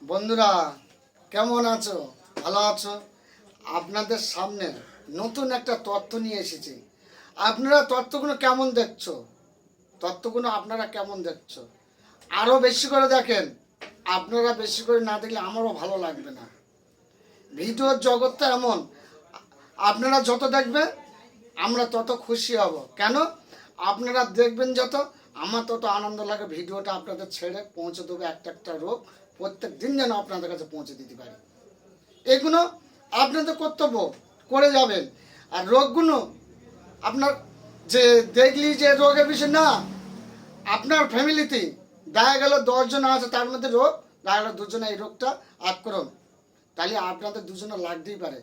বন্ধুরা কেমন আছো? ভালো আছো? আপনাদের সামনে নতুন একটা তথ্য নিয়ে এসেছি। আপনারা তথ্যগুলো কেমন দেখছো? তথ্যগুলো আপনারা কেমন দেখছো? আরও বেশি করে দেখেন। আপনারা বেশি করে না দেখলে আমারও ভালো লাগবে না। ভিডিওর জগৎটা এমন, আপনারা যত দেখবেন আমরা তত খুশি হব। কেন? আপনারা দেখবেন যত আমার তত আনন্দ লাগে। ভিডিওটা আপনাদের ছেড়ে পৌঁছে দেবো একটা একটা রোগ প্রত্যেক দিন যেন আপনাদের কাছে পৌঁছে দিতে পারি। এগুলো আপনাদের কর্তব্য করে যাবেন। আর রোগগুলো আপনার যে দেখলি যে রোগের বিষয় না, আপনার ফ্যামিলিতে দেখা গেল 10 জন আছে, তার মধ্যে রোগ দেখা গেল 2 জনে এই রোগটা আক্রমণ, তাহলে আপনাদের 2 জনে লাগতেই পারে।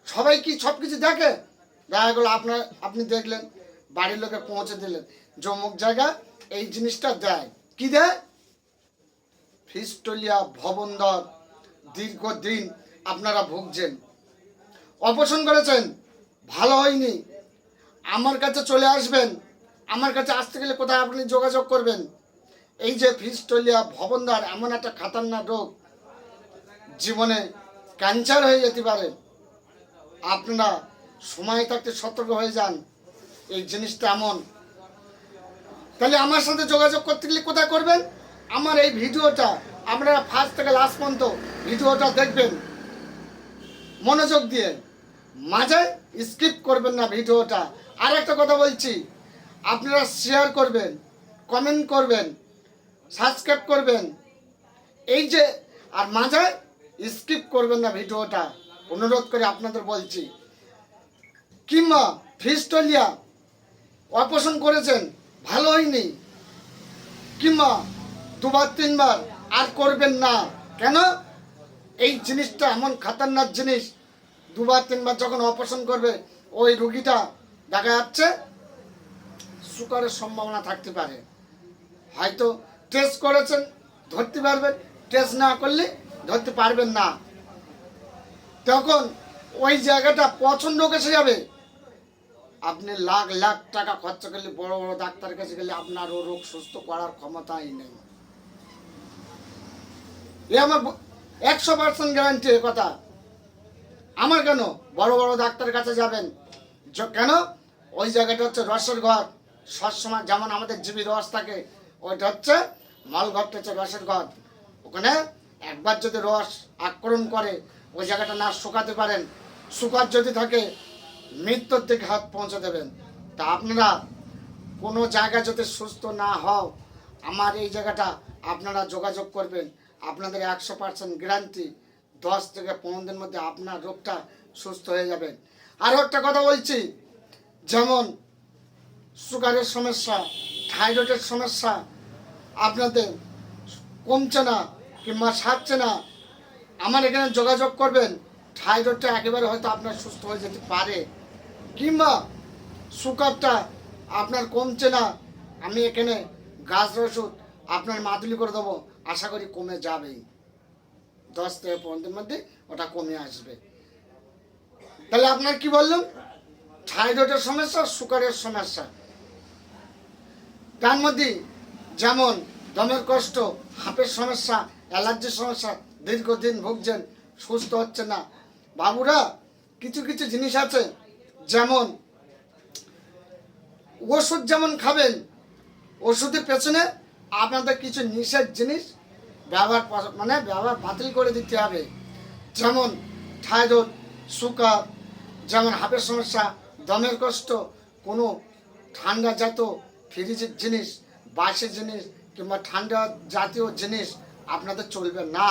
সবাই কি সব কিছু দেখে? দেখা গেলো আপনি দেখলেন, বাড়ির লোকে পৌঁছে দিলেন যে অমুক জায়গা এই জিনিসটা দেয়। কি দেয়? ফিস্টোলিয়া ভবনধর দীর্ঘদিন আপনারা ভুগছেন, অপারেশন করেছেন, ভালো হয়নি, আমার কাছে চলে আসবেন। আমার কাছে আসতে গেলে কোথায় আপনি যোগাযোগ করবেন? এই যে ফিস্টোলিয়া ভবনধর এমন একটা খাতারনাক রোগ, জীবনে ক্যান্সার হয়ে যেতে পারে। আপনারা সময় থাকতে সতর্ক হয়ে যান। এই জিনিসটা এমন। তাহলে আমার সাথে যোগাযোগ করতে গেলে কোথায় করবেন? আমার এই ভিডিওটা আপনারা ফার্স্ট থেকে লাস্ট পর্যন্ত ভিডিওটা দেখবেন মনোযোগ দিয়ে, মাঝে স্কিপ করবেন না ভিডিওটা। আর একটা কথা বলছি, আপনারা শেয়ার করবেন, কমেন্ট করবেন, সাবস্ক্রাইব করবেন। এই যে আর মাঝে স্কিপ করবেন না ভিডিওটা, অনুরোধ করে আপনাদের বলছি। কিংবা ফিস্টোলিয়া অপারেশন করেছেন, ভালো হয়নি, কিংবা 2বার 3বার আর করবেন না। কেন? এই জিনিসটা এমন খাতারনাক জিনিস। 2বার 3বার যখন অপারেশন করবে ওই রুগীটা দেখা যাচ্ছে সুগারের সম্ভাবনা থাকতে পারে। হয়তো টেস্ট করেছেন, ধরতে পারবেন, টেস্ট না করলে ধরতে পারবেন না। তখন ওই জায়গাটা পছন্দ কেসে যাবে। আপনি লাখ লাখ টাকা খরচা করলে, বড় বড় ডাক্তারের কাছে গেলে আপনার ও রোগ সুস্থ করার ক্ষমতাই নেই। এ আমার 100% গ্যারান্টি। এ কথা আমার। কেন বড় বড় ডাক্তারের কাছে যাবেন? কেন? ওই জায়গাটা হচ্ছে রসের ঘর। সবসময় যেমন আমাদের জিবি রস থাকে, ওইটা হচ্ছে মলঘরটা হচ্ছে রসের ঘর। ওখানে একবার যদি রস আক্রমণ করে ওই জায়গাটা না শুকাতে পারেন, শুকার যদি থাকে মৃত্যুর দিকে হাত পৌঁছে দেবেন। তা আপনারা কোনো জায়গা যদি সুস্থ না হও, আমার এই জায়গাটা আপনারা যোগাযোগ করবেন। আপনাদের 100% গ্যারান্টি, 10 থেকে 15 দিনের মধ্যে আপনার রোগটা সুস্থ হয়ে যাবেন। আরও একটা কথা বলছি, যেমন সুগারের সমস্যা, থাইরয়েডের সমস্যা আপনাদের কমছে না কিংবা সারছে না, আমার এখানে যোগাযোগ করবেন। থাইরয়েডটা একেবারে হয়তো আপনার সুস্থ হয়ে যেতে পারে, কিংবা সুগারটা আপনার কমছে না, আমি এখানে গাছের ওষুধ আপনার মাদুলি করে দেবো, আশা করি কমে যাবেই। 10 থেকে 15 দিনের মধ্যে ওটা কমে আসবে। তাহলে আপনার কি বললাম? থাইরয়েডের সমস্যা, সুগারের সমস্যা, তার মধ্যে যেমন দমের কষ্ট, হাঁপের সমস্যা, অ্যালার্জির সমস্যা, দীর্ঘদিন ভুগছেন, সুস্থ হচ্ছে না। বাবুরা, কিছু কিছু জিনিস আছে, যেমন ওষুধ যেমন খাবেন, ওষুধের পেছনে আপনাদের কিছু নিষেধ জিনিস ব্যবহার বাতিল করে দিতে হবে। যেমন থাইরয়েড, সুগার, যেমন হাঁপের সমস্যা, দমের কষ্ট, কোনো ঠান্ডা জাতীয় ফ্রিজের জিনিস, বাসি জিনিস কিংবা ঠান্ডা জাতীয় জিনিস আপনাদের চলবে না।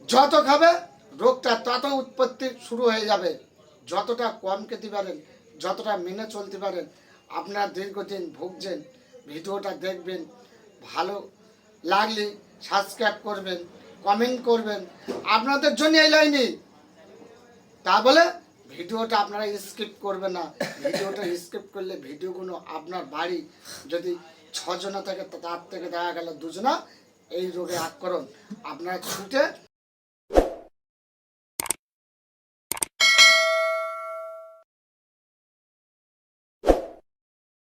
যত খাবে রোগটা তত উৎপত্তি শুরু হয়ে যাবে। যতটা কম খেতে পারেন, যতটা মেনে চলতে পারেন, আপনারা দীর্ঘদিন ভুগছেন। ভিডিওটা দেখবেন, ভালো লাগলে সাবস্ক্রাইব করবেন, কমেন্ট করবেন। আপনাদের জন্য এই লাইনে। তা বলে ভিডিওটা আপনারা স্কিপ করবেন না। ভিডিওটা স্কিপ করলে ভিডিওগুলো আপনার বাড়ি যদি 6 জনা থাকে, তার থেকে দেখা গেল 2 জনা এই রোগে আক্রমণ, আপনারা ছুটে